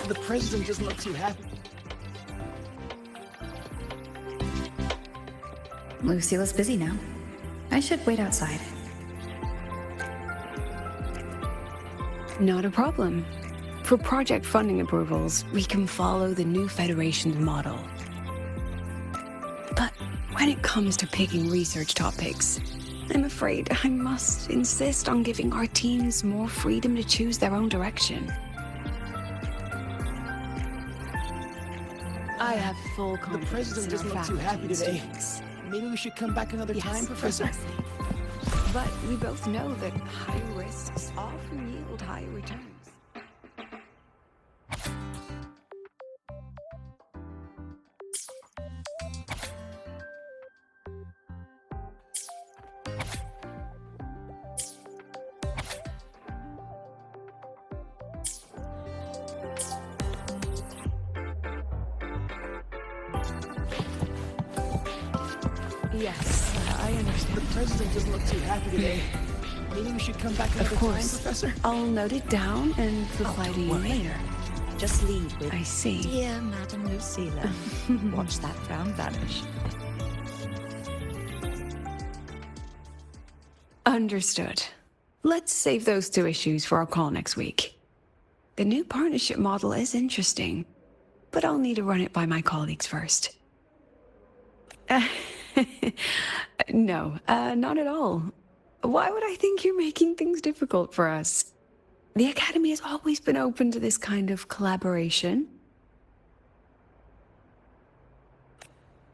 The president doesn't look too happy. Lucilla's busy now. I should wait outside. Not a problem. For project funding approvals, we can follow the new Federation's model. But when it comes to picking research topics, I'm afraid I must insist on giving our teams more freedom to choose their own direction. I have full confidence The president in doesn't our look too faculty happy and today. students. Maybe we should come back another time, Professor? Precisely. But we both know that high risks often yield high returns. Yes, I understand. The president doesn't look too happy today. Maybe we should come back another time, Professor? I'll note it down and reply to you later. Just lead with, I see. Dear Madam Lucilla. Watch that frown vanish. Understood. Let's save those two issues for our call next week. The new partnership model is interesting, but I'll need to run it by my colleagues first. No, not at all. Why would I think you're making things difficult for us? The Academy has always been open to this kind of collaboration.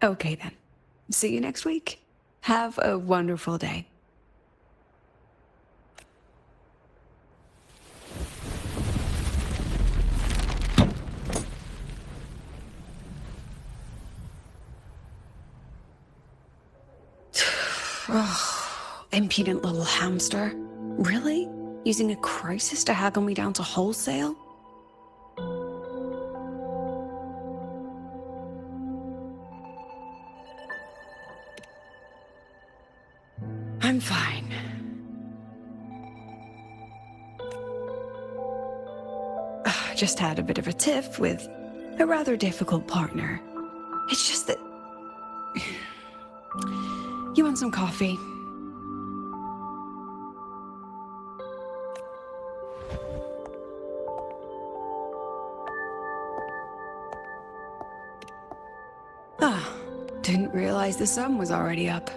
Okay then. See you next week. Have a wonderful day. Oh, impudent little hamster. Really? Using a crisis to haggle me down to wholesale? I'm fine. Just had a bit of a tiff with a rather difficult partner. It's just that... You want some coffee? Ah, didn't realize the sun was already up.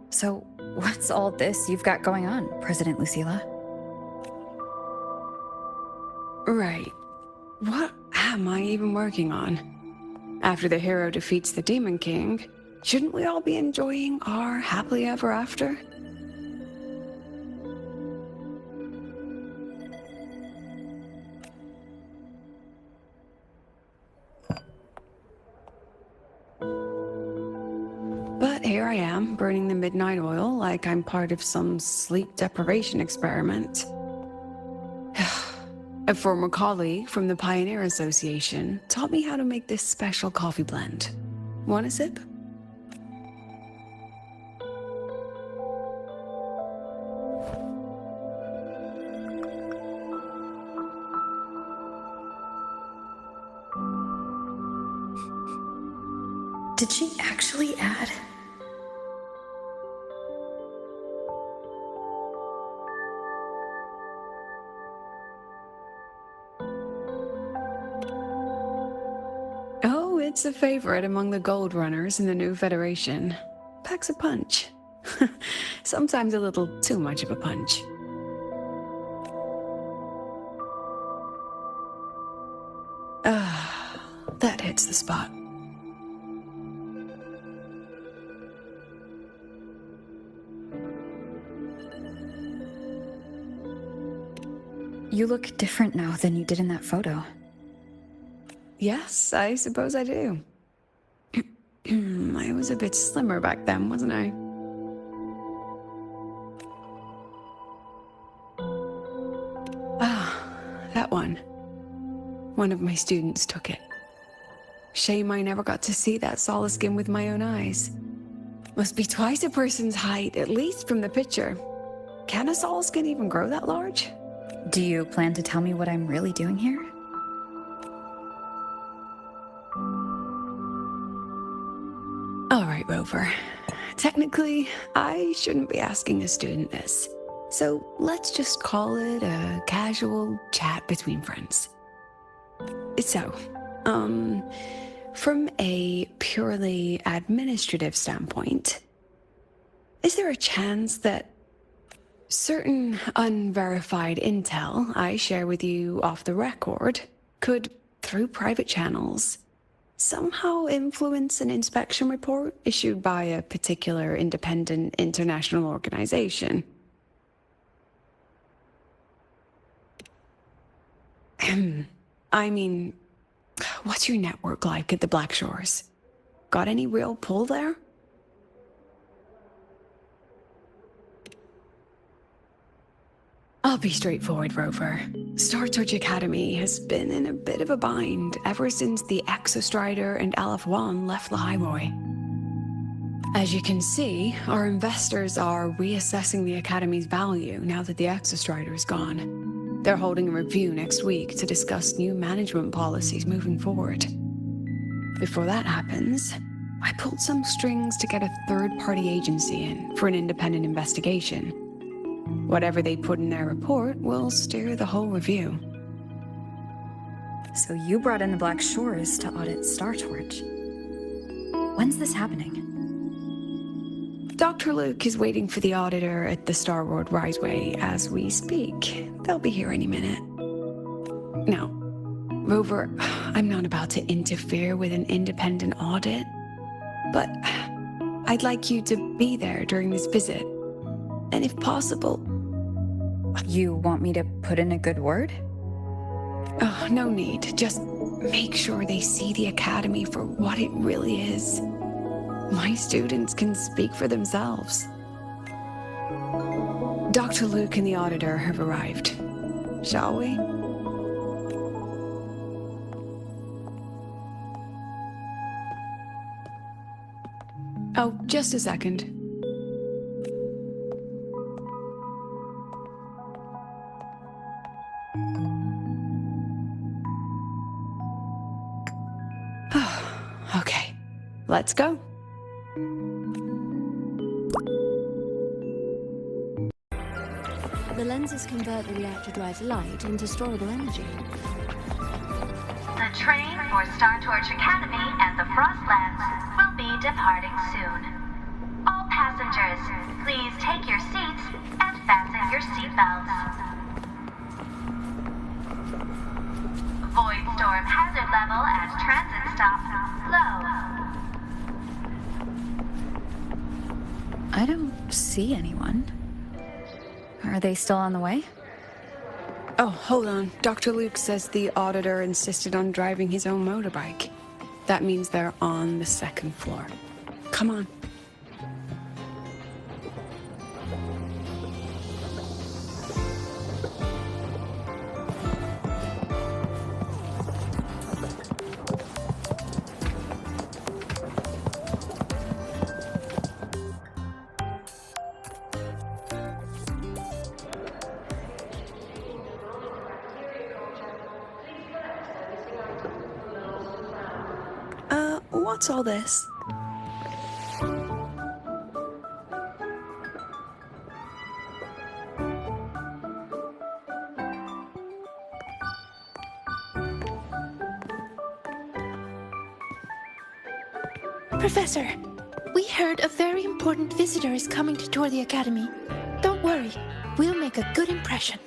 So, what's all this you've got going on, President Lucilla? Right. What am I even working on? After the hero defeats the Demon King, shouldn't we all be enjoying our happily ever after? But here I am, burning the midnight oil like I'm part of some sleep deprivation experiment. A former colleague from the Pioneer Association taught me how to make this special coffee blend. Want a sip? Did she actually add? Oh, it's a favorite among the gold runners in the new Federation. Packs a punch. Sometimes a little too much of a punch. Ah, that hits the spot. You look different now than you did in that photo. Yes, I suppose I do. I was a bit slimmer back then, wasn't I? Ah, that one. One of my students took it. Shame I never got to see that solid skin with my own eyes. Must be twice a person's height, at least from the picture. canisols can even grow that large? Do you plan to tell me what I'm really doing here? All right, Rover. Technically, I shouldn't be asking a student this. So let's just call it a casual chat between friends. So, from a purely administrative standpoint, is there a chance that certain unverified intel I share with you off the record could, through private channels, somehow influence an inspection report issued by a particular independent international organization? I mean, what's your network like at the Black Shores? Got any real pull there? I'll be straightforward, Rover. StarTorch Academy has been in a bit of a bind ever since the Exostrider and Aleph 1 left the highway. As you can see, our investors are reassessing the Academy's value now that the Exostrider is gone. They're holding a review next week to discuss new management policies moving forward. Before that happens, I pulled some strings to get a third-party agency in for an independent investigation. Whatever they put in their report will steer the whole review. So you brought in the Black Shores to audit StarTorch. When's this happening? Dr. Luke is waiting for the Auditor at the Starward Riseway as we speak. They'll be here any minute. Now, Rover, I'm not about to interfere with an independent audit, but I'd like you to be there during this visit. And if possible... You want me to put in a good word? Oh, no need. Just make sure they see the Academy for what it really is. My students can speak for themselves. Dr. Luke and the Auditor have arrived. Shall we? Oh, just a second. Okay, let's go. The lenses convert the reactor drive's light into storable energy. The train for StarTorch Academy and the Frostlands will be departing soon. All passengers, please take your seats and fasten your seatbelts. Void storm hazard level at transit stop low. I don't see anyone. Are they still on the way? Oh, hold on. Dr. Luke says the Auditor insisted on driving his own motorbike. That means they're on the second floor. Come on. What's all this? Professor, we heard a very important visitor is coming to tour the Academy. Don't worry, we'll make a good impression.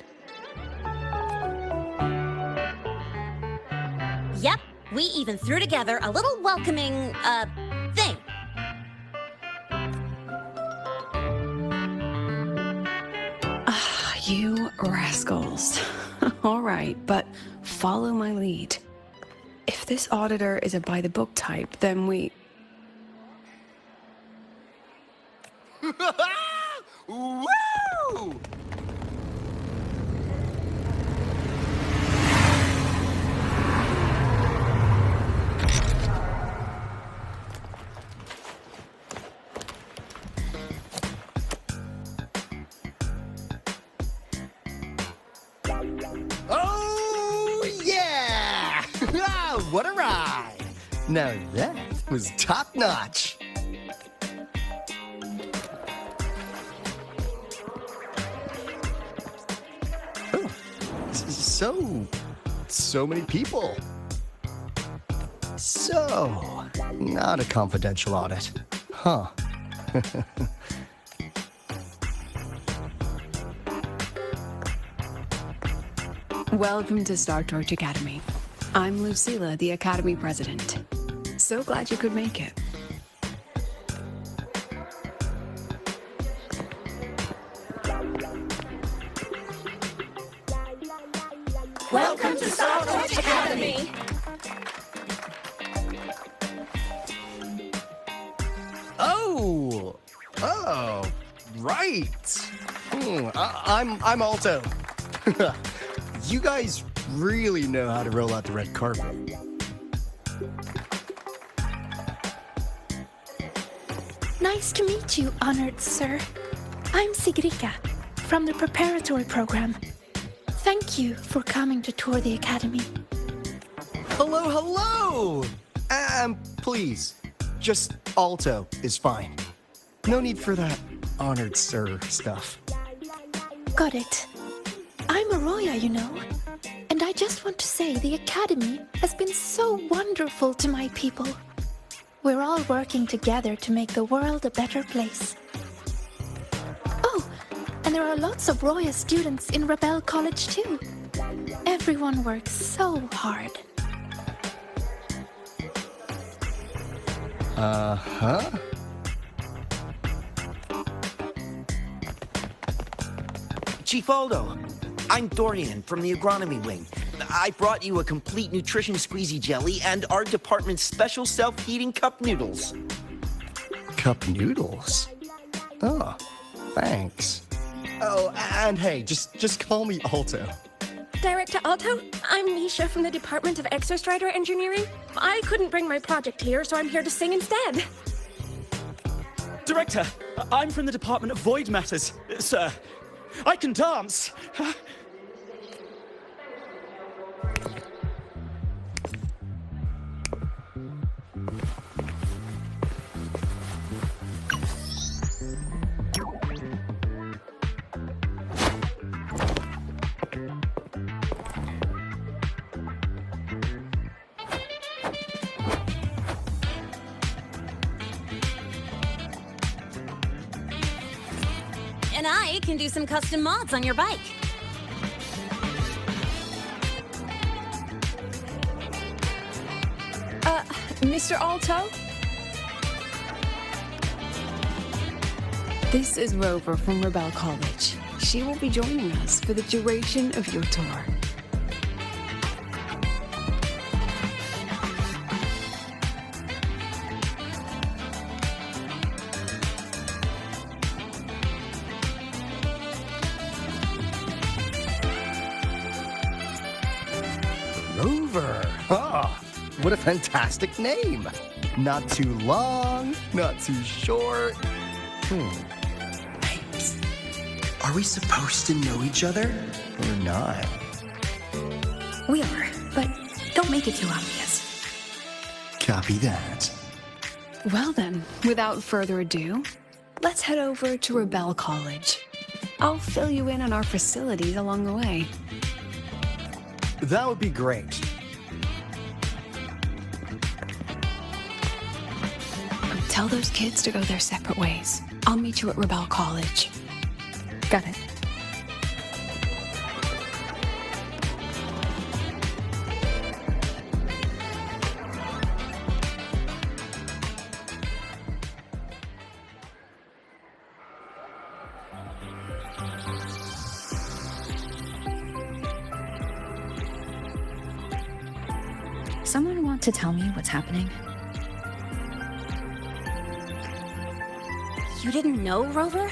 Yep, we even threw together a little welcoming, thing. Ah, you rascals. All right, but follow my lead. If this Auditor is a by-the-book type, then we... Woo! Oh, yeah! What a ride! Now that was top-notch. Oh, so many people. So, not a confidential audit, huh? Welcome to StarTorch Academy. I'm Lucilla, the Academy President. So glad you could make it. Welcome to StarTorch Academy! Oh, right. I'm Alto. You guys really know how to roll out the red carpet. Nice to meet you, honored sir. I'm Sigrika, from the preparatory program. Thank you for coming to tour the academy. Hello! Please, just Alto is fine. No need for that honored sir stuff. Got it. I'm Arroya, you know. And I just want to say the academy has been so wonderful to my people. We're all working together to make the world a better place. Oh, and there are lots of Roya students in Rebel College too. Everyone works so hard. Uh-huh. Chief Aldo, I'm Dorian from the agronomy wing. I brought you a complete nutrition squeezy jelly and our department's special self-heating cup noodles. Cup noodles? Oh, thanks. Oh, and hey, just call me Alto. Director Alto, I'm Nisha from the Department of Exostrider Engineering. I couldn't bring my project here, so I'm here to sing instead. Director, I'm from the Department of Void Matters, sir. I can dance. And I can do some custom mods on your bike. Mr. Alto? This is Rover from Rebel College. She will be joining us for the duration of your tour. Rover. Ah, what a fantastic name. Not too long, not too short. Hey, are we supposed to know each other? Or not? We are, but don't make it too obvious. Copy that. Well then, without further ado, let's head over to Rebel College. I'll fill you in on our facilities along the way. That would be great. Tell those kids to go their separate ways. I'll meet you at Rebel College. Got it. Someone want to tell me what's happening? You didn't know, Rover?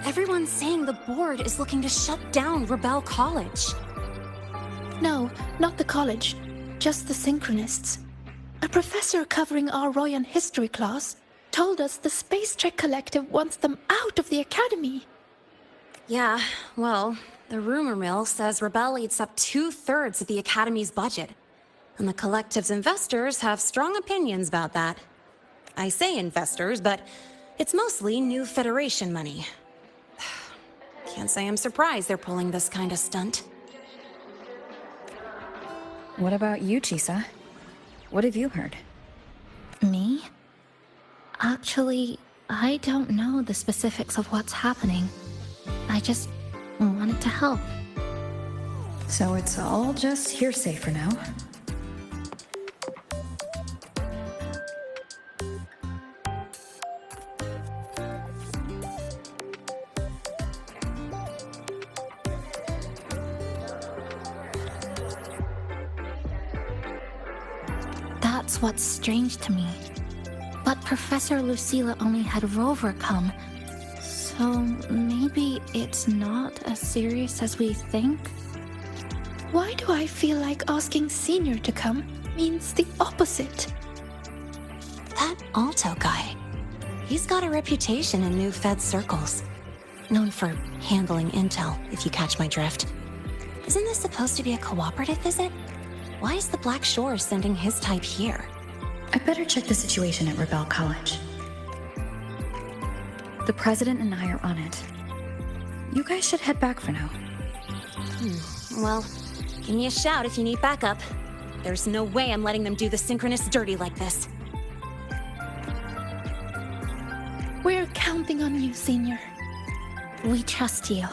Everyone's saying the board is looking to shut down Rebel College. No, not the college, just the Synchronists. A professor covering our Royan history class told us the Space Trek Collective wants them out of the academy. Yeah, well, The rumor mill says Rebel eats up 2/3 of the Academy's budget. And the collective's investors have strong opinions about that. I say investors, but it's mostly new Federation money. Can't say I'm surprised they're pulling this kind of stunt. What about you, Chisa? What have you heard? Me? Actually, I don't know the specifics of what's happening. I just wanted to help. So it's all just hearsay for now. That's what's strange to me. But Professor Lucilla only had Rover come, so maybe it's not as serious as we think? Why do I feel like asking Senior to come means the opposite? That Alto guy, he's got a reputation in new Fed circles. Known for handling intel, if you catch my drift. Isn't this supposed to be a cooperative visit? Why is the Black Shore sending his type here? I better check the situation at Rebel College. The president and I are on it. You guys should head back for now. Well, give me a shout if you need backup. There's no way I'm letting them do the synchronous dirty like this. We're counting on you, Senior. We trust you.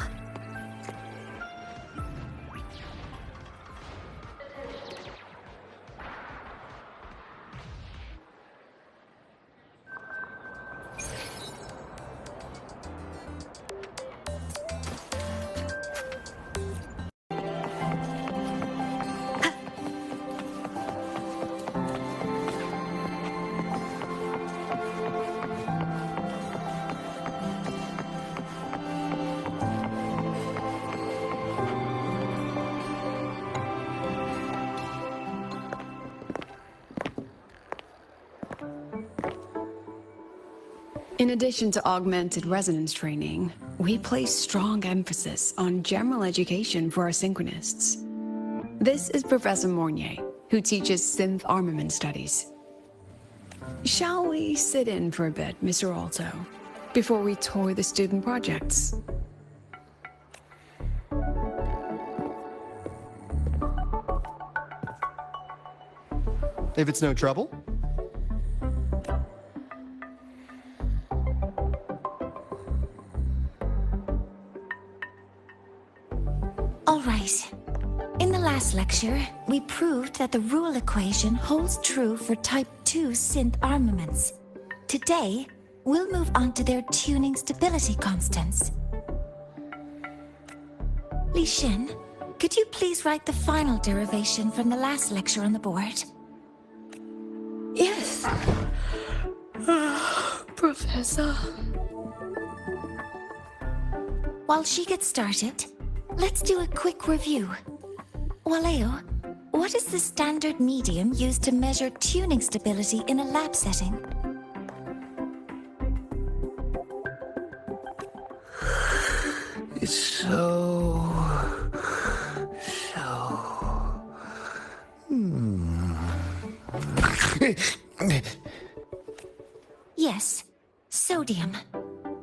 In addition to augmented resonance training, we place strong emphasis on general education for our synchronists. This is Professor Mornier, who teaches synth armament studies. Shall we sit in for a bit, Mr. Alto, before we tour the student projects? If it's no trouble. All right. In the last lecture, we proved that the rule equation holds true for Type 2 synth armaments. Today, we'll move on to their tuning stability constants. Li Shen, could you please write the final derivation from the last lecture on the board? Yes. Professor. While she gets started, let's do a quick review. Waleo, what is the standard medium used to measure tuning stability in a lab setting? It's so... Yes, sodium.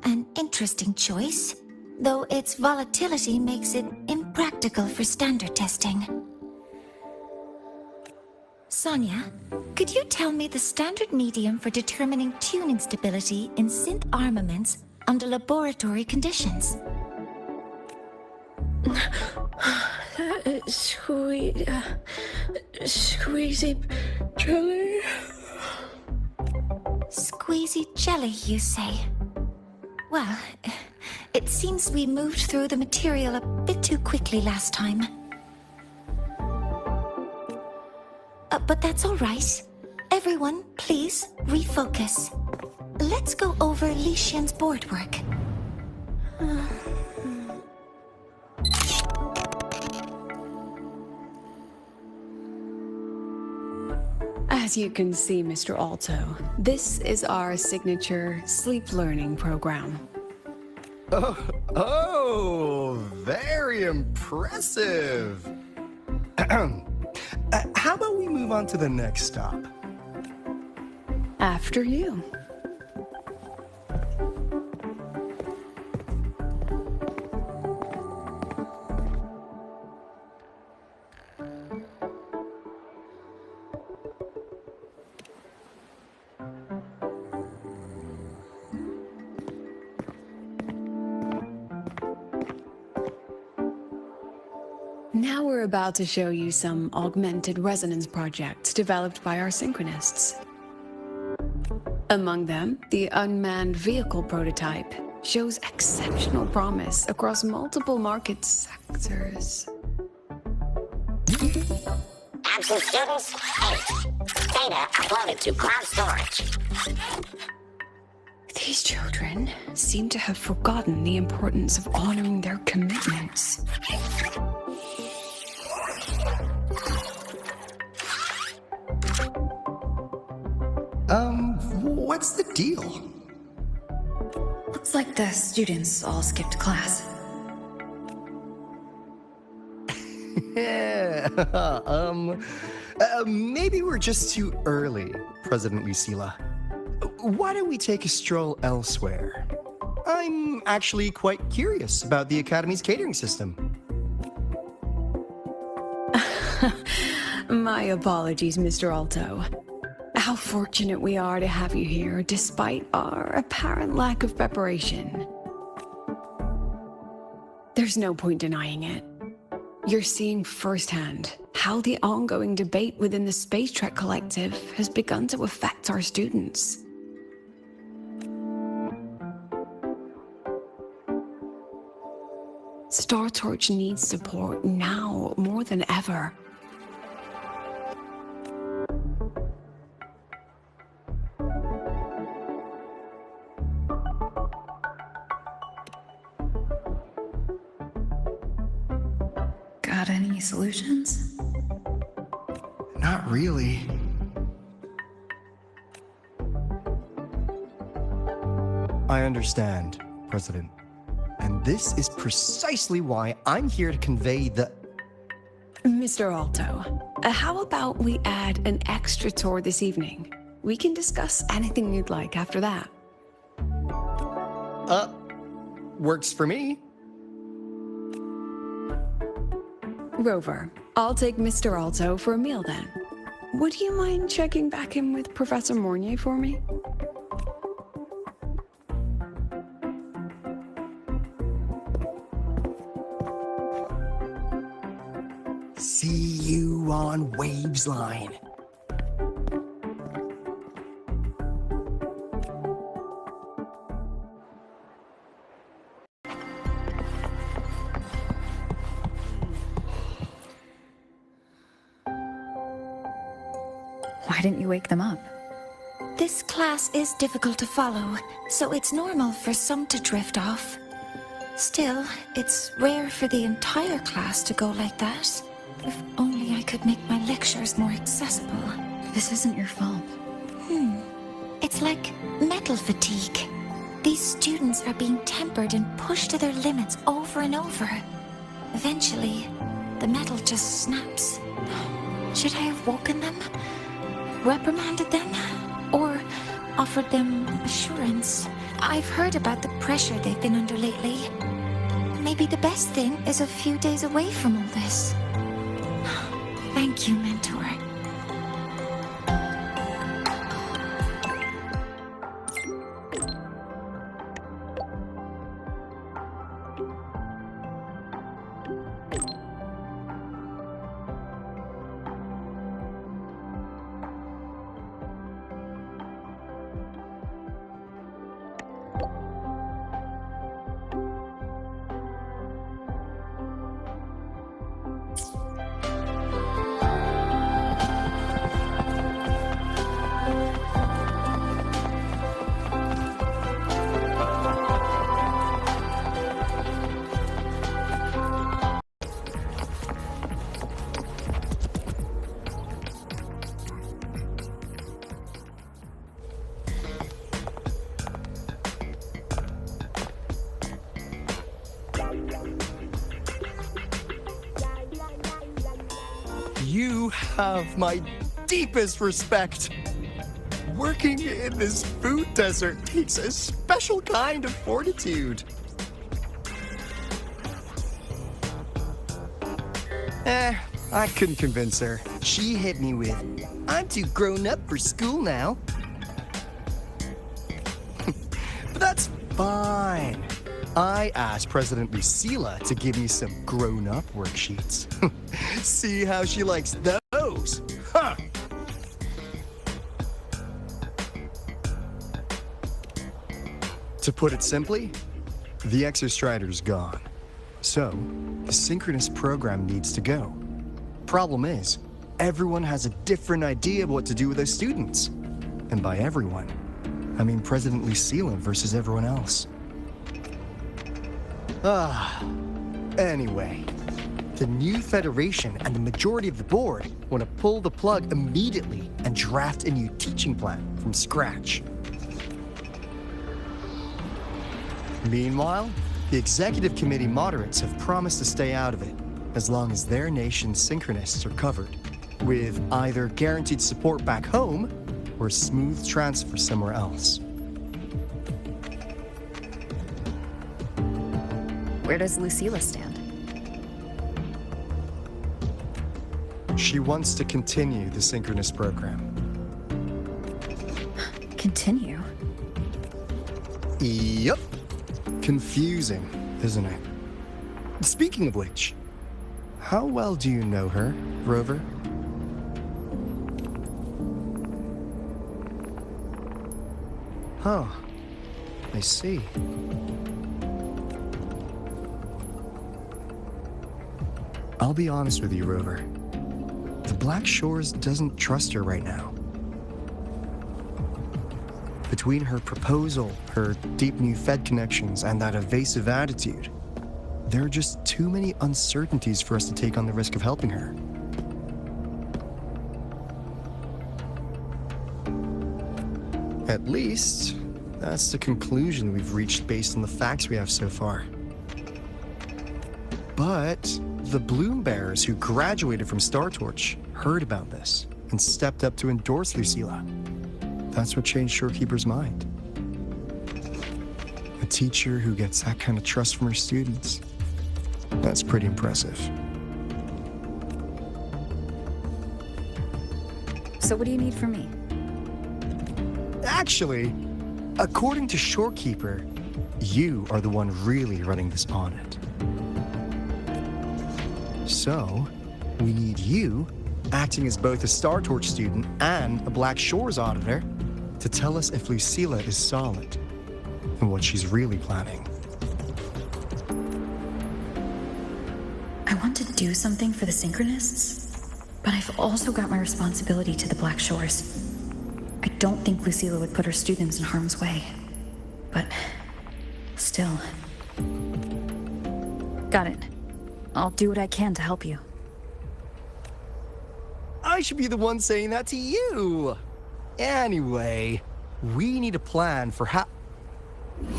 An interesting choice, though its volatility makes it impractical for standard testing. Sonia, could you tell me the standard medium for determining tuning stability in synth armaments under laboratory conditions? Squeezy jelly. Squeezy jelly, you say? Well, it seems we moved through the material a bit too quickly last time. But that's all right. Everyone, please refocus. Let's go over Li Shen's board work. As you can see, Mr. Alto, this is our signature sleep learning program. Oh, very impressive. How about we move on to the next stop? After you. Now we're about to show you some augmented resonance projects developed by our synchronists. Among them, the unmanned vehicle prototype shows exceptional promise across multiple market sectors. Absent students, 8. Data uploaded to cloud storage. These children seem to have forgotten the importance of honoring their commitments. What's the deal? Looks like the students all skipped class. Maybe we're just too early, President Lucilla. Why don't we take a stroll elsewhere? I'm actually quite curious about the Academy's catering system. My apologies, Mr. Alto. How fortunate we are to have you here, despite our apparent lack of preparation. There's no point denying it. You're seeing firsthand how the ongoing debate within the Space Trek Collective has begun to affect our students. StarTorch needs support now more than ever. Got any solutions? Not really. I understand, President. And this is precisely why I'm here to convey the... Mr. Alto, how about we add an extra tour this evening? We can discuss anything you'd like after that. Works for me. Rover, I'll take Mr. Alto for a meal then. Would you mind checking back in with Professor Mornier for me? See you on Waves Line. Why didn't you wake them up? This class is difficult to follow, so it's normal for some to drift off. Still, it's rare for the entire class to go like that. If only I could make my lectures more accessible. This isn't your fault. It's like metal fatigue. These students are being tempered and pushed to their limits over and over. Eventually, the metal just snaps. Should I have woken them? Reprimanded them? Or offered them assurance? I've heard about the pressure they've been under lately. Maybe the best thing is a few days away from all this. Thank you, Mentor. You have my deepest respect. Working in this food desert takes a special kind of fortitude. I couldn't convince her. She hit me with, "I'm too grown up for school now." But that's fine. I asked President Lucilla to give me some grown-up worksheets. See how she likes those? Huh! To put it simply, the Exostrider's gone. So, the synchronous program needs to go. Problem is, everyone has a different idea of what to do with those students. And by everyone, I mean President Lucilla versus everyone else. Anyway, the new Federation and the majority of the board want to pull the plug immediately and draft a new teaching plan from scratch. Meanwhile, the executive committee moderates have promised to stay out of it as long as their nation's synchronists are covered, with either guaranteed support back home or a smooth transfer somewhere else. Where does Lucilla stand? She wants to continue the synchronous program. Continue? Yep. Confusing, isn't it? Speaking of which, how well do you know her, Rover? Huh. I see. I'll be honest with you, Rover. The Black Shores doesn't trust her right now. Between her proposal, her deep new Fed connections, and that evasive attitude, there are just too many uncertainties for us to take on the risk of helping her. At least, that's the conclusion we've reached based on the facts we have so far. But the Bloom Bearers who graduated from Star Torch heard about this and stepped up to endorse Lucilla. That's what changed Shorekeeper's mind. A teacher who gets that kind of trust from her students. That's pretty impressive. So what do you need from me? Actually, according to Shorekeeper, you are the one really running this audit. So, we need you, acting as both a Star Torch student and a Black Shores auditor, to tell us if Lucilla is solid and what she's really planning. I want to do something for the Synchronists, but I've also got my responsibility to the Black Shores. I don't think Lucilla would put her students in harm's way, but still. Got it. I'll do what I can to help you. I should be the one saying that to you. Anyway, we need a plan for how...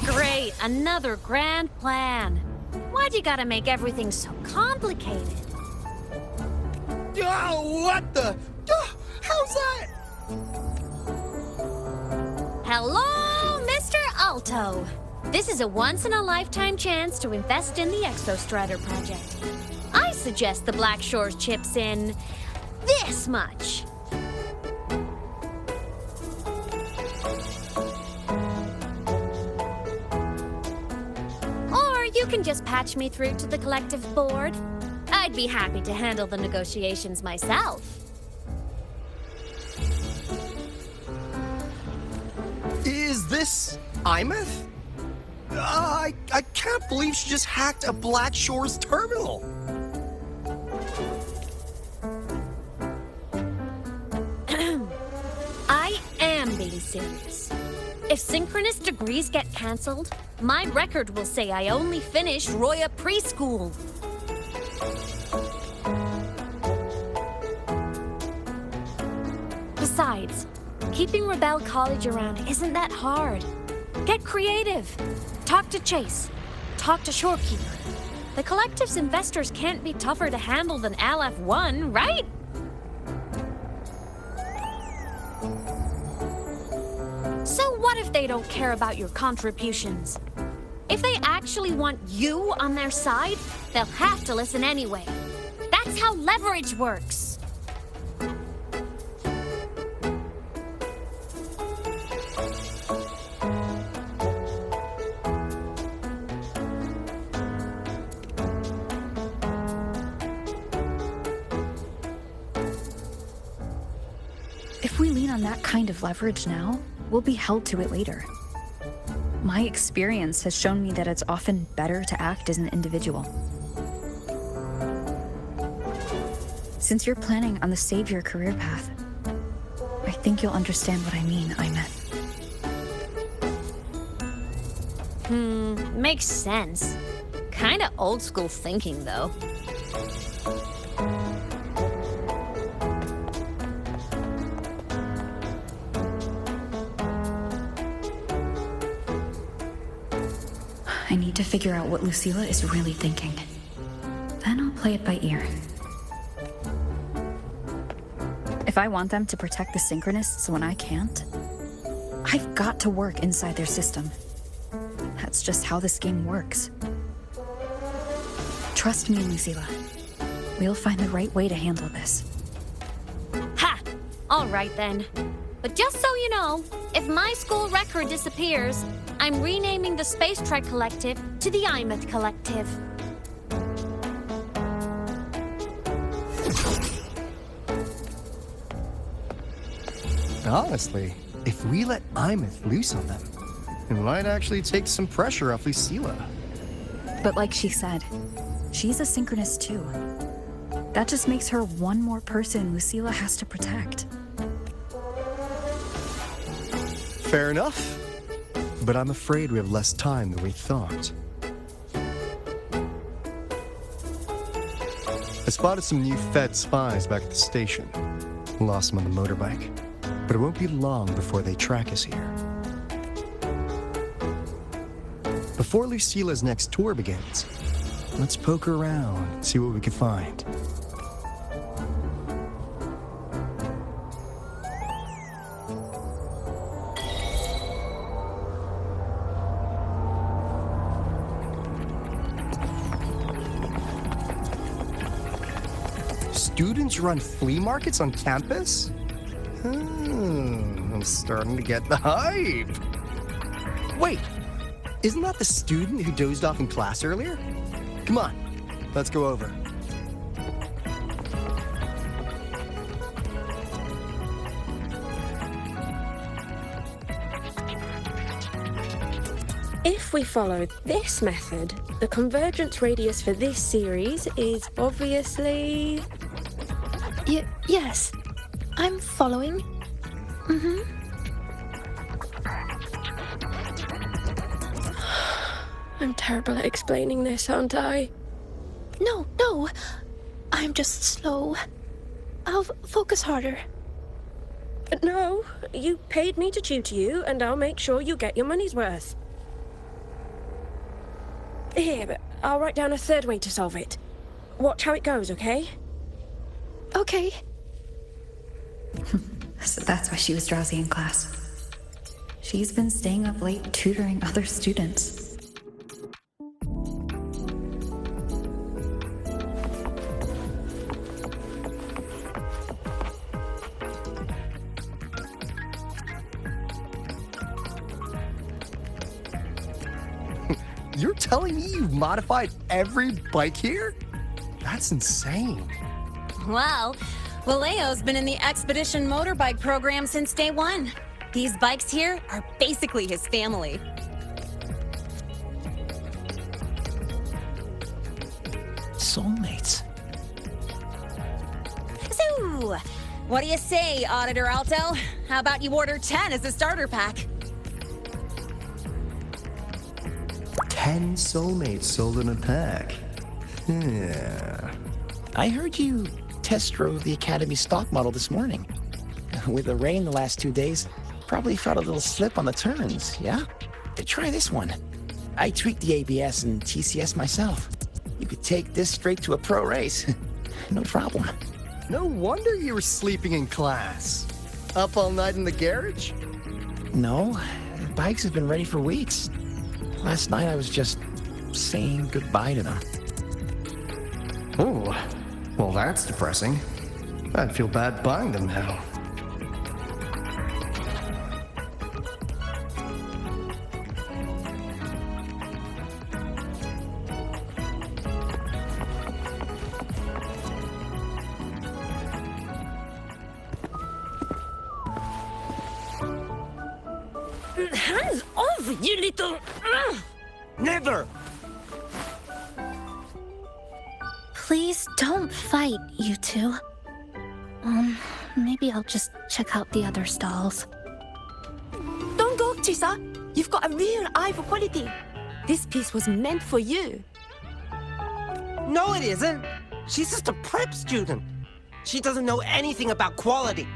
Great, another grand plan. Why'd you gotta make everything so complicated? Oh, what the... how's that? Hello, Mr. Alto. This is a once-in-a-lifetime chance to invest in the Exostrider project. I suggest the Black Shores chips in this much. Or you can just patch me through to the collective board. I'd be happy to handle the negotiations myself. Is this Imeth? I can't believe she just hacked a Black Shores terminal. I am being serious. If synchronous degrees get cancelled, my record will say I only finished Roya preschool. Besides, keeping Rebel College around isn't that hard. Get creative. Talk to Chase. Talk to Shorekeeper. The Collective's investors can't be tougher to handle than LF1, right? What if they don't care about your contributions? If they actually want you on their side, they'll have to listen anyway. That's how leverage works. If we lean on that kind of leverage now, we'll be held to it later. My experience has shown me that it's often better to act as an individual. Since you're planning on the savior career path, I think you'll understand what I mean, Aimet. Makes sense. Kinda old school thinking, though. I need to figure out what Lucilla is really thinking. Then I'll play it by ear. If I want them to protect the Synchronists when I can't, I've got to work inside their system. That's just how this game works. Trust me, Lucilla. We'll find the right way to handle this. Ha! All right then. But just so you know, if my school record disappears, I'm renaming the Space Trek Collective to the Aimet Collective. Honestly, if we let Aimet loose on them, it might actually take some pressure off Lucilla. But like she said, she's a Synchronist too. That just makes her one more person Lucilla has to protect. Fair enough. But I'm afraid we have less time than we thought. I spotted some new Fed spies back at the station. Lost them on the motorbike. But it won't be long before they track us here. Before Lucilla's next tour begins, let's poke around, see what we can find. Students run flea markets on campus? I'm starting to get the hype. Wait, isn't that the student who dozed off in class earlier? Come on, let's go over. If we follow this method, the convergence radius for this series is obviously... Yes, I'm following. I'm terrible at explaining this, aren't I? No, I'm just slow. I'll focus harder. No, you paid me to tutor you, and I'll make sure you get your money's worth. Here, but I'll write down a third way to solve it. Watch how it goes, okay? Okay. So that's why she was drowsy in class. She's been staying up late tutoring other students. You're telling me you've modified every bike here? That's insane. Well, Valeo's been in the Expedition motorbike program since day one. These bikes here are basically his family. Soulmates. So, what do you say, Auditor Alto? How about you order 10 as a starter pack? 10 soulmates sold in a pack. Yeah. I heard you test drove the Academy stock model this morning. With the rain the last 2 days, probably felt a little slip on the turns, yeah? Try this one. I tweaked the ABS and TCS myself. You could take this straight to a pro race. No problem. No wonder you were sleeping in class. Up all night in the garage? No, bikes have been ready for weeks. Last night I was just saying goodbye to them. Oh, well that's depressing. I'd feel bad buying them now. Hands off, you little... Never! Please don't fight, you two. Maybe I'll just check out the other stalls. Don't go, Chisa. You've got a real eye for quality. This piece was meant for you. No, it isn't. She's just a prep student. She doesn't know anything about quality.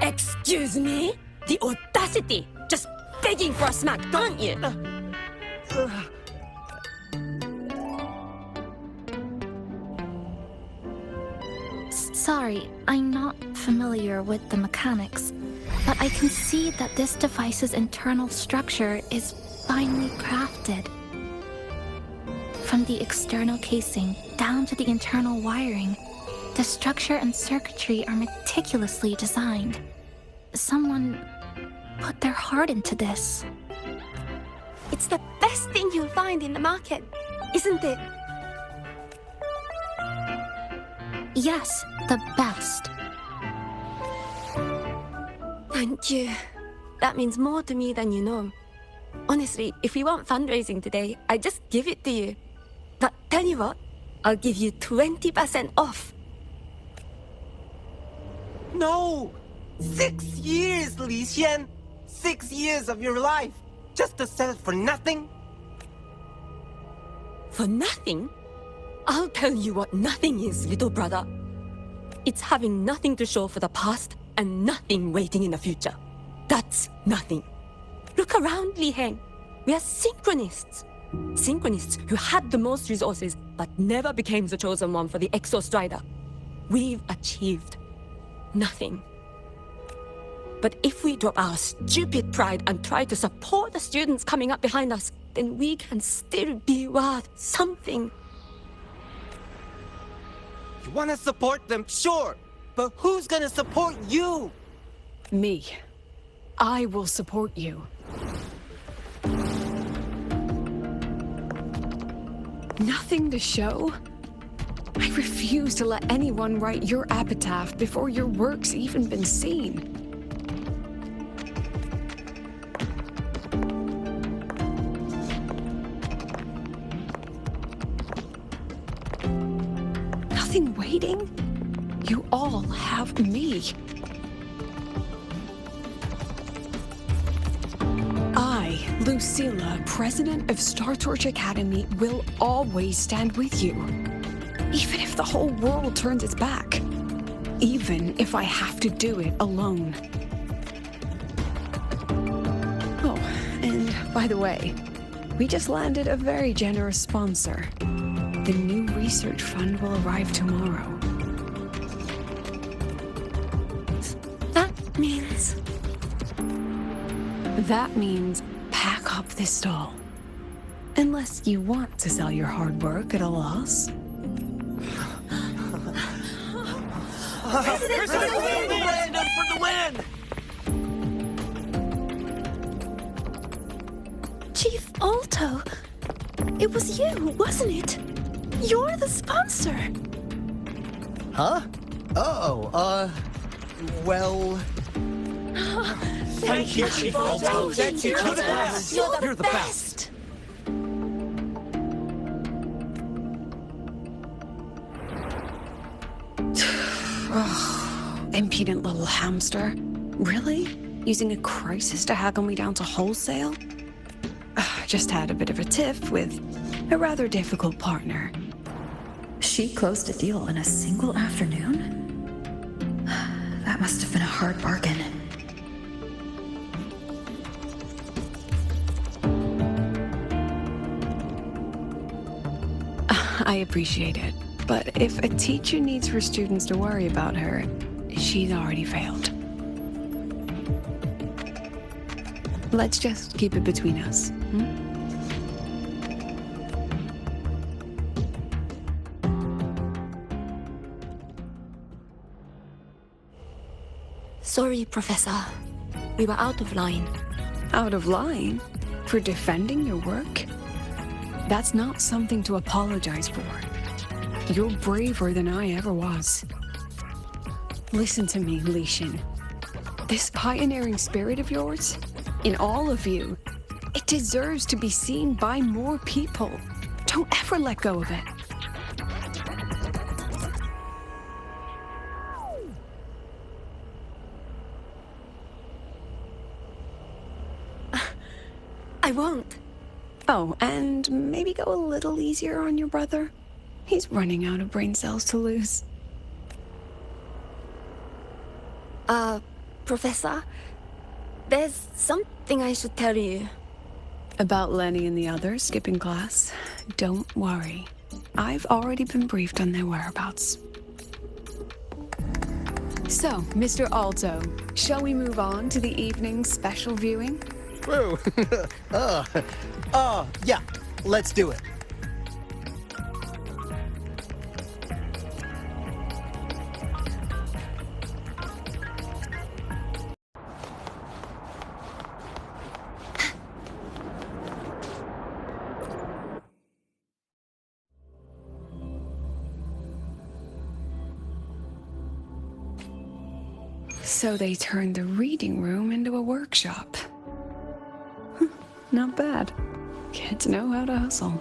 Excuse me? The audacity! Just begging for a smack, aren't you? Sorry, I'm not familiar with the mechanics, but I can see that this device's internal structure is finely crafted. From the external casing down to the internal wiring, the structure and circuitry are meticulously designed. Someone put their heart into this. It's the best thing you'll find in the market, isn't it? Yes, the best. Thank you. That means more to me than you know. Honestly, if we want fundraising today, I'd just give it to you. But tell you what, I'll give you 20% off. No! 6 years, Li Xian! 6 years of your life! Just to sell it for nothing? For nothing? I'll tell you what nothing is, little brother. It's having nothing to show for the past and nothing waiting in the future. That's nothing. Look around, Li Heng. We are synchronists. Synchronists who had the most resources but never became the chosen one for the Exostrider. We've achieved nothing. But if we drop our stupid pride and try to support the students coming up behind us, then we can still be worth something. You want to support them, sure. But who's gonna support you? Me. I will support you. Nothing to show? I refuse to let anyone write your epitaph before your work's even been seen. Nothing waiting? You all have me. I, Lucilla, president of Star Torch Academy, will always stand with you. Even if the whole world turns its back. Even if I have to do it alone. Oh, and by the way, we just landed a very generous sponsor. The new research fund will arrive tomorrow. That means pack up this stall. Unless you want to sell your hard work at a loss. Brandon for the win! Chief Alto, it was you, wasn't it? You're the sponsor. Huh? Well... Thank you, Chief Alto. Thank you. You're the best. You're the best. Impudent little hamster. Really? Using a crisis to haggle me down to wholesale? Just had a bit of a tiff with a rather difficult partner. She closed a deal in a single afternoon? That must have been a hard bargain. I appreciate it, but if a teacher needs her students to worry about her, she's already failed. let's just keep it between us. Sorry, Professor. We were out of line. Out of line? For defending your work? That's not something to apologize for. You're braver than I ever was. Listen to me, Li Xin. This pioneering spirit of yours, in all of you, it deserves to be seen by more people. Don't ever let go of it. I won't. Oh, and maybe go a little easier on your brother. He's running out of brain cells to lose. Professor, there's something I should tell you. About Lenny and the others skipping class? Don't worry. I've already been briefed on their whereabouts. So, Mr. Alto, shall we move on to the evening's special viewing? Whoa. Yeah, let's do it. So they turned the reading room into a workshop. Not bad. Kids know how to hustle.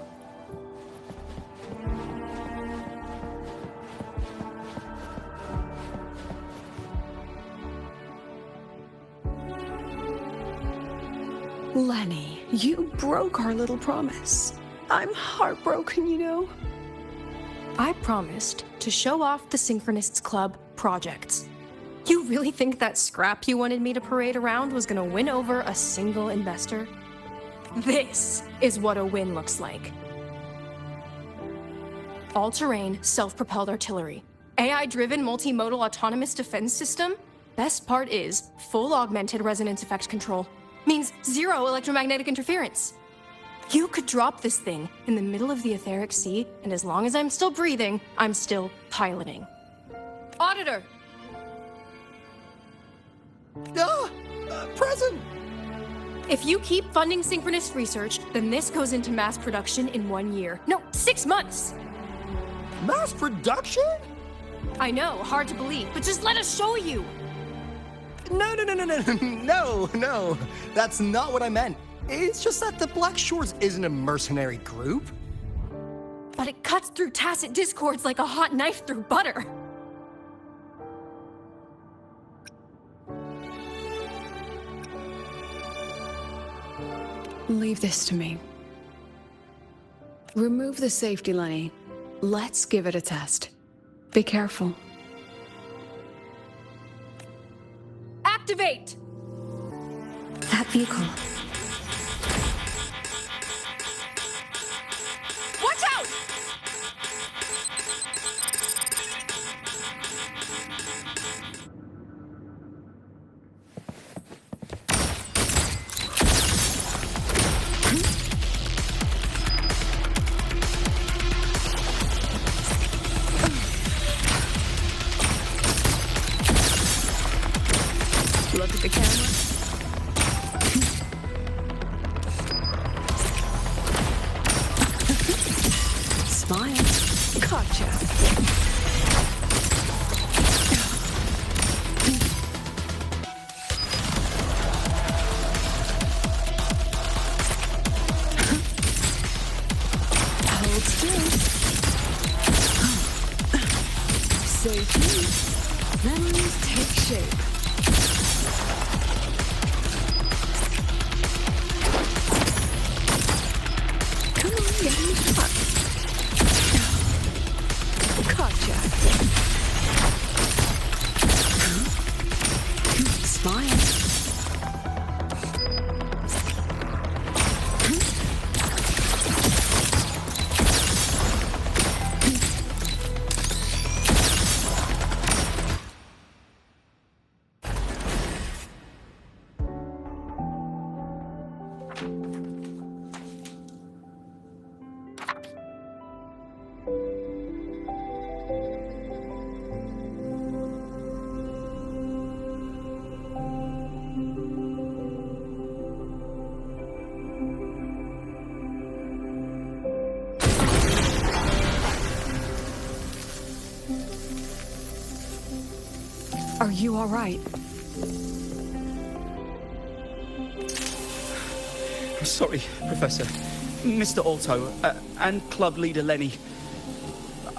Lenny, you broke our little promise. I'm heartbroken, you know. I promised to show off the Synchronists Club projects. You really think that scrap you wanted me to parade around was gonna win over a single investor? This is what a win looks like. All-terrain, self-propelled artillery. AI-driven multimodal autonomous defense system? Best part is full augmented resonance effect control. Means zero electromagnetic interference. You could drop this thing in the middle of the etheric sea, and as long as I'm still breathing, I'm still piloting. Auditor! Present! If you keep funding synchronous research, then this goes into mass production in 1 year. No, 6 months! Mass production? I know, hard to believe, but just let us show you! No, that's not what I meant. It's just that the Black Shores isn't a mercenary group. But it cuts through tacit discords like a hot knife through butter. Leave this to me. Remove the safety, Lenny. Let's give it a test. Be careful. Activate! That vehicle. Watch out! Look at the camera. Smile. Gotcha. Hold still. Safety. Memories take shape. Gotcha. Smile. Are you all right? Sorry, Professor. Mr. Alto, and club leader Lenny.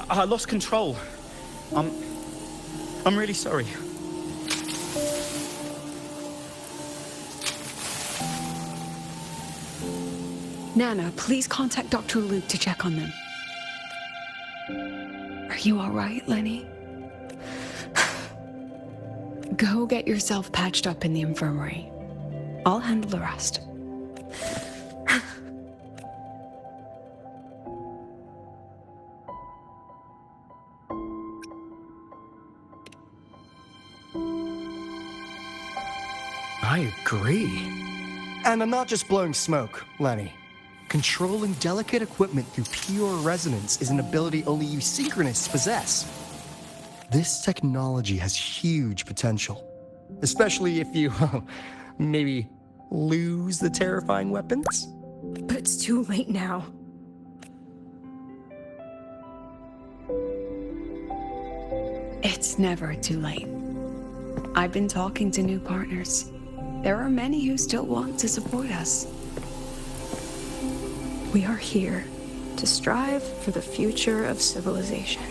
I lost control. I'm really sorry. Nana, please contact Dr. Luke to check on them. Are you all right, Lenny? Go get yourself patched up in the infirmary. I'll handle the rest. I agree. And I'm not just blowing smoke, Lenny. Controlling delicate equipment through pure resonance is an ability only you synchronists possess. This technology has huge potential, especially if you, maybe, lose the terrifying weapons. But it's too late now. It's never too late. I've been talking to new partners. There are many who still want to support us. We are here to strive for the future of civilization.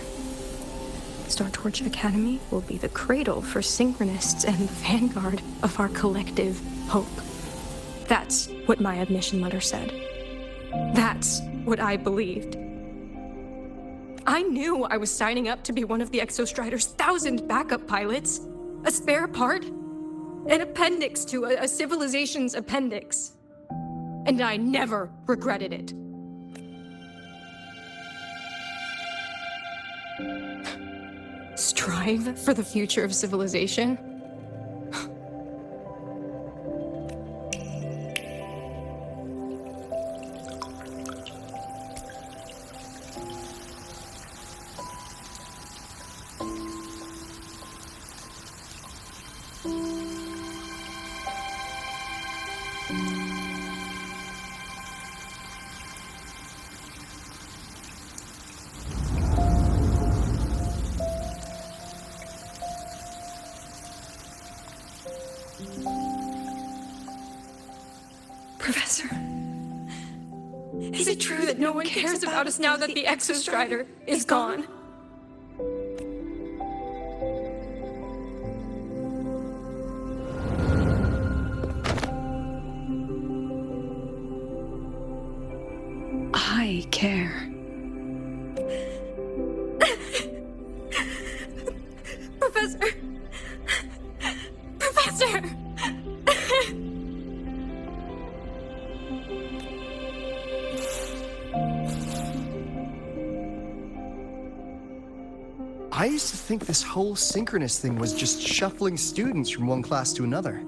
Startorch Academy will be the cradle for synchronists and the vanguard of our collective hope. That's what my admission letter said. That's what I believed. I knew I was signing up to be one of the Exostrider's 1,000 backup pilots, a spare part, an appendix to a civilization's appendix. And I never regretted it. Strive for the future of civilization? Professor, is it true that no one cares about us now that the Exostrider is gone? I care. Professor! Professor! I used to think this whole synchronous thing was just shuffling students from one class to another.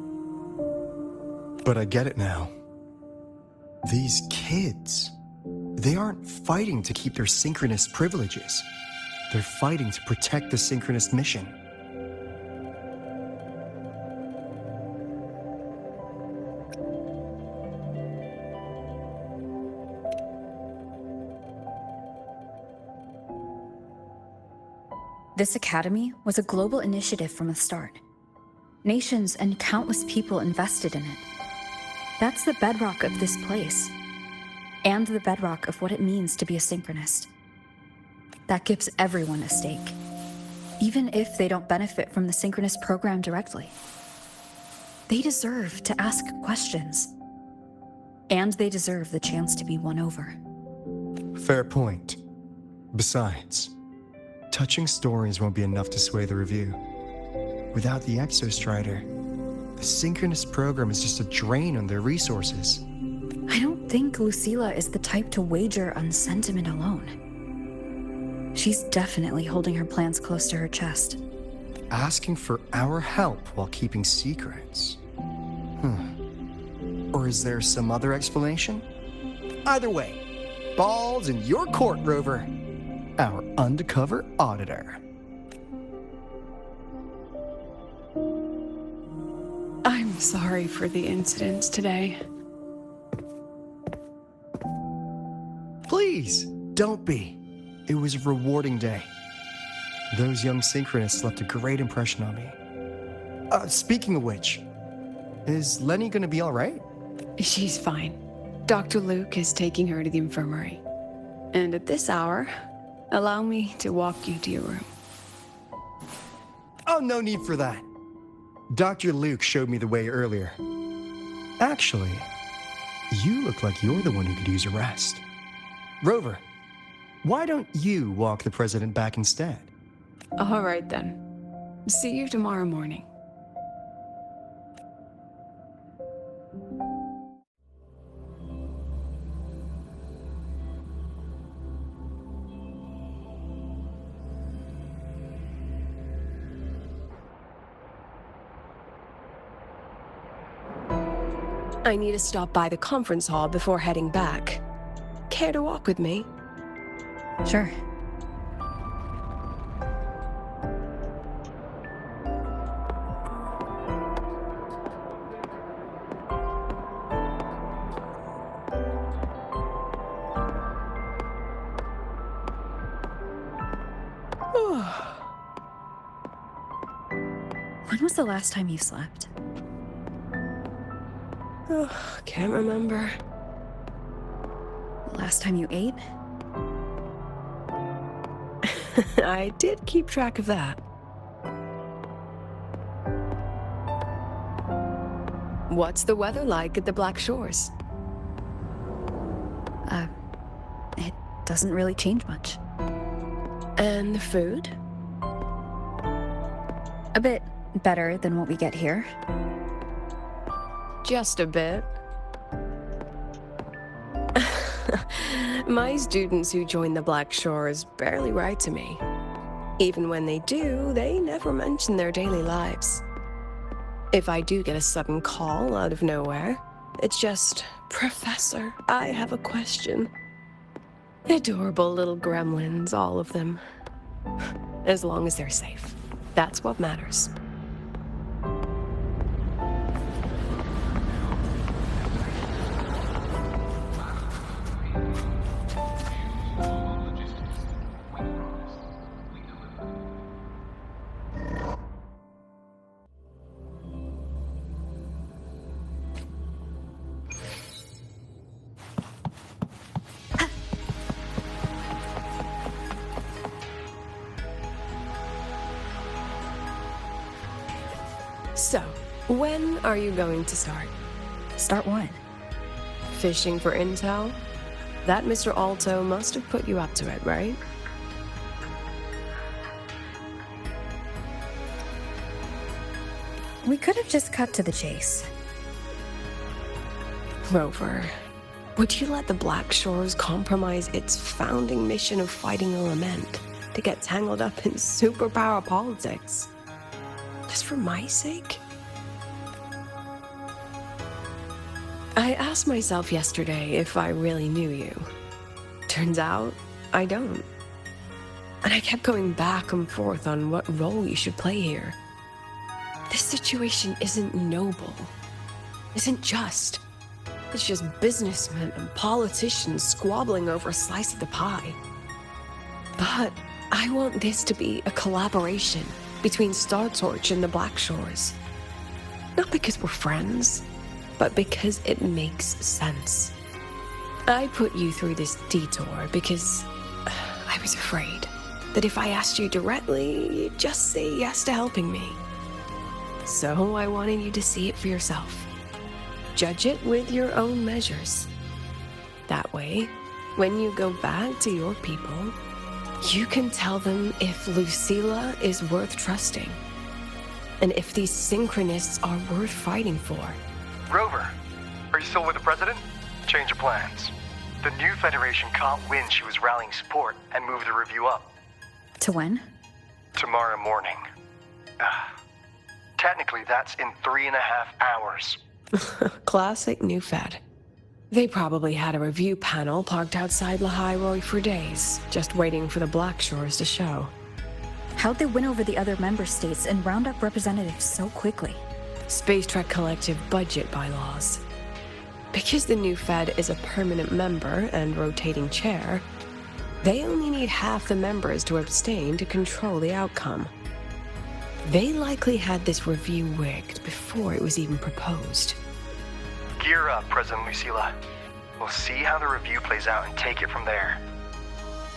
But I get it now. These kids, they aren't fighting to keep their synchronous privileges. They're fighting to protect the synchronous mission. This academy was a global initiative from the start. Nations and countless people invested in it. That's the bedrock of this place, and the bedrock of what it means to be a synchronist. That gives everyone a stake, even if they don't benefit from the synchronous program directly. They deserve to ask questions, and they deserve the chance to be won over. Fair point. Besides, touching stories won't be enough to sway the review. Without the Exostrider, the synchronous program is just a drain on their resources. I don't think Lucilla is the type to wager on sentiment alone. She's definitely holding her plans close to her chest. Asking for our help while keeping secrets. Or is there some other explanation? Either way, ball's in your court, Rover. Our undercover auditor. I'm sorry for the incidents today. Please, don't be. It was a rewarding day. Those young synchronists left a great impression on me. Speaking of which, is Lenny gonna be alright? She's fine. Dr. Luke is taking her to the infirmary. And at this hour, allow me to walk you to your room. Oh, no need for that. Dr. Luke showed me the way earlier. Actually, you look like you're the one who could use a rest. Rover, why don't you walk the president back instead? All right then. See you tomorrow morning. I need to stop by the conference hall before heading back. Care to walk with me? Sure. When was the last time you slept? Can't remember. Last time you ate? I did keep track of that. What's the weather like at the Black Shores? It doesn't really change much. And the food? A bit better than what we get here. Just a bit. My students who join the Black Shores barely write to me. Even when they do, they never mention their daily lives. If I do get a sudden call out of nowhere, it's just, "Professor, I have a question." Adorable little gremlins, all of them. As long as they're safe. That's what matters. So, when are you going to start? Start what? Fishing for intel? That Mr. Alto must have put you up to it, right? We could have just cut to the chase. Rover, would you let the Black Shores compromise its founding mission of fighting the Lament to get tangled up in superpower politics? Just for my sake? I asked myself yesterday if I really knew you. Turns out, I don't. And I kept going back and forth on what role you should play here. This situation isn't noble, isn't just. It's just businessmen and politicians squabbling over a slice of the pie. But I want this to be a collaboration between Star Torch and the Black Shores. Not because we're friends, but because it makes sense. I put you through this detour because I was afraid that if I asked you directly, you'd just say yes to helping me. So I wanted you to see it for yourself. Judge it with your own measures. That way, when you go back to your people, you can tell them if Lucilla is worth trusting, and if these synchronists are worth fighting for. Rover, are you still with the president? Change of plans. The new Federation can't win. She was rallying support and moved the review up. To when? Tomorrow morning. Technically, that's in 3.5 hours. Classic New Fed. They probably had a review panel parked outside Lahairoi for days, just waiting for the Black Shores to show. How'd they win over the other member states and round up representatives so quickly? Space Trek Collective budget bylaws. Because the New Fed is a permanent member and rotating chair, they only need half the members to abstain to control the outcome. They likely had this review rigged before it was even proposed. Gear up, President Lucilla. We'll see how the review plays out and take it from there.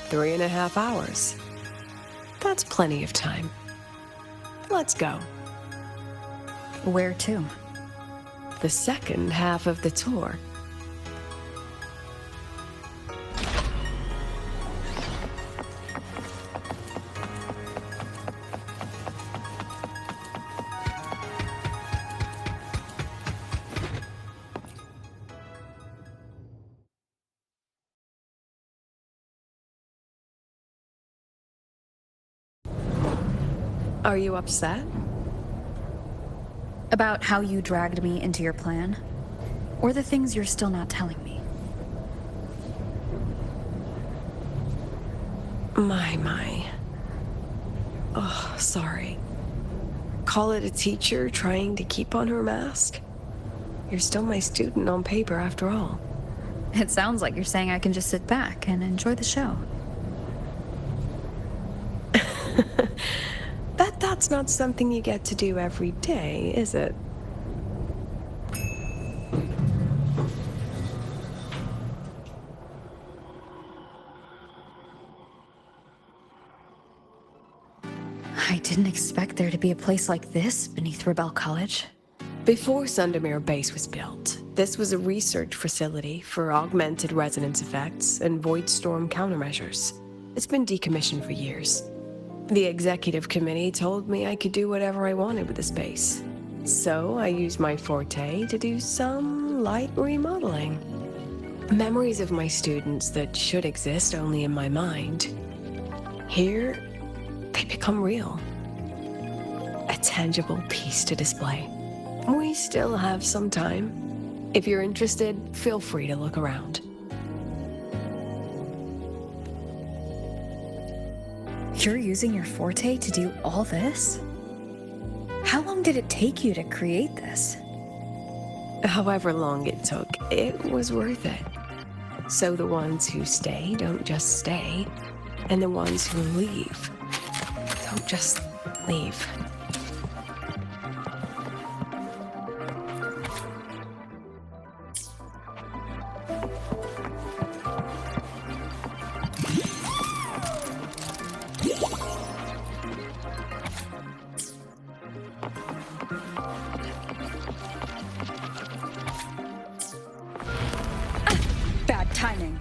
3.5 hours. That's plenty of time. Let's go. Where to? The second half of the tour. Are you upset? About how you dragged me into your plan? Or the things you're still not telling me? My. Oh, sorry. Call it a teacher trying to keep on her mask? You're still my student on paper after all. It sounds like you're saying I can just sit back and enjoy the show. That's not something you get to do every day, is it? I didn't expect there to be a place like this beneath Rebel College. Before Sundermere Base was built, this was a research facility for augmented resonance effects and void storm countermeasures. It's been decommissioned for years. The executive committee told me I could do whatever I wanted with the space. So I used my forte to do some light remodeling. Memories of my students that should exist only in my mind. Here, they become real. A tangible piece to display. We still have some time. If you're interested, feel free to look around. You're using your forte to do all this? How long did it take you to create this? However long it took, it was worth it. So the ones who stay don't just stay, and the ones who leave don't just leave. Bad timing.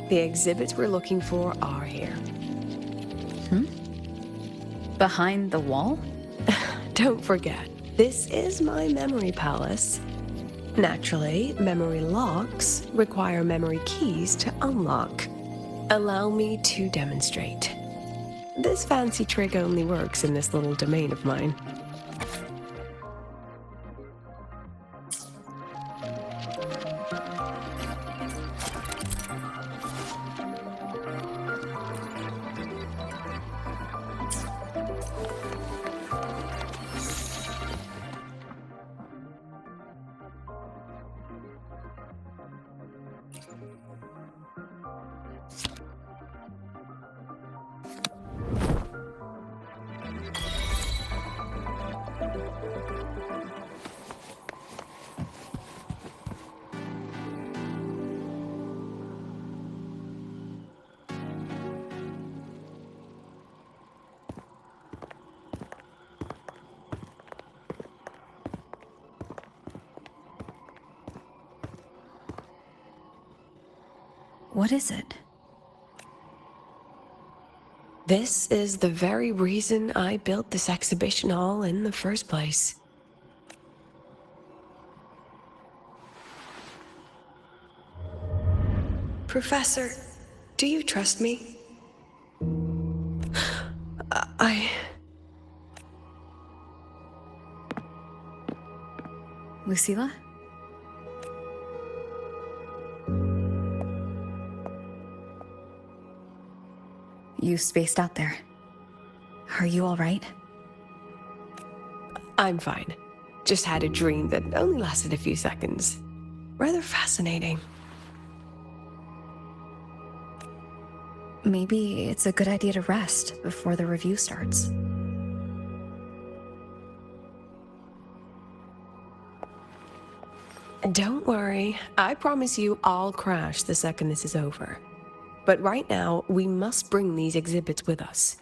The exhibits we're looking for are here. Behind the wall? Don't forget, this is my memory palace. Naturally, memory locks require memory keys to unlock. Allow me to demonstrate. This fancy trick only works in this little domain of mine. What is it? This is the very reason I built this exhibition hall in the first place. Professor, do you trust me? Lucilla? You spaced out there. Are you all right? I'm fine. Just had a dream that only lasted a few seconds. Rather fascinating. Maybe it's a good idea to rest before the review starts. Don't worry. I promise you I'll crash the second this is over. But right now, we must bring these exhibits with us.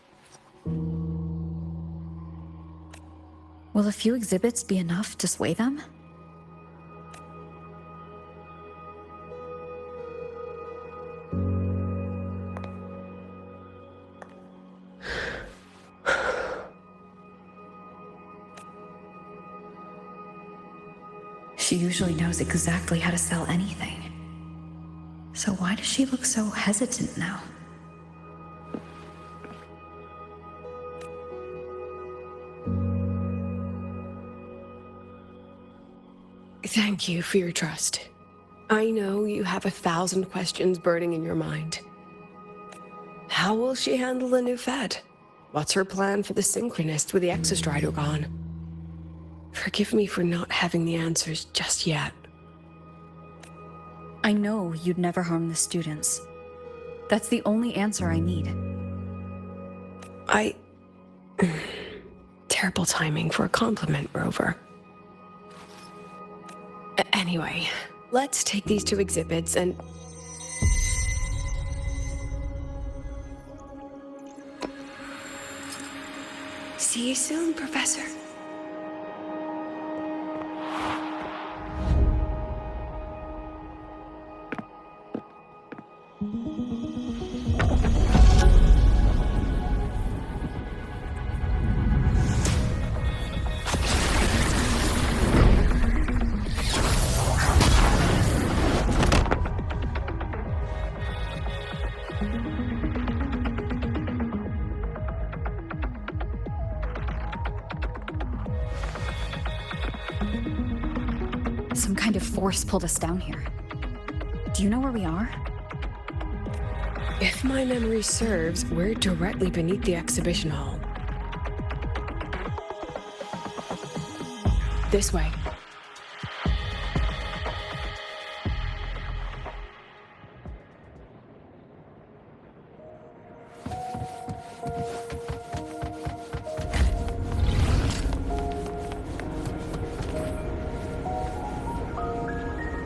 Will a few exhibits be enough to sway them? She usually knows exactly how to sell anything. So why does she look so hesitant now? Thank you for your trust. I know you have 1,000 questions burning in your mind. How will she handle the new Fed? What's her plan for the Synchronist with the Exostrider gone? Forgive me for not having the answers just yet. I know you'd never harm the students. That's the only answer I need. Terrible timing for a compliment, Rover. Anyway, let's take these 2 exhibits and... See you soon, Professor. Some kind of force pulled us down here. Do you know where we are? If my memory serves, we're directly beneath the exhibition hall. This way.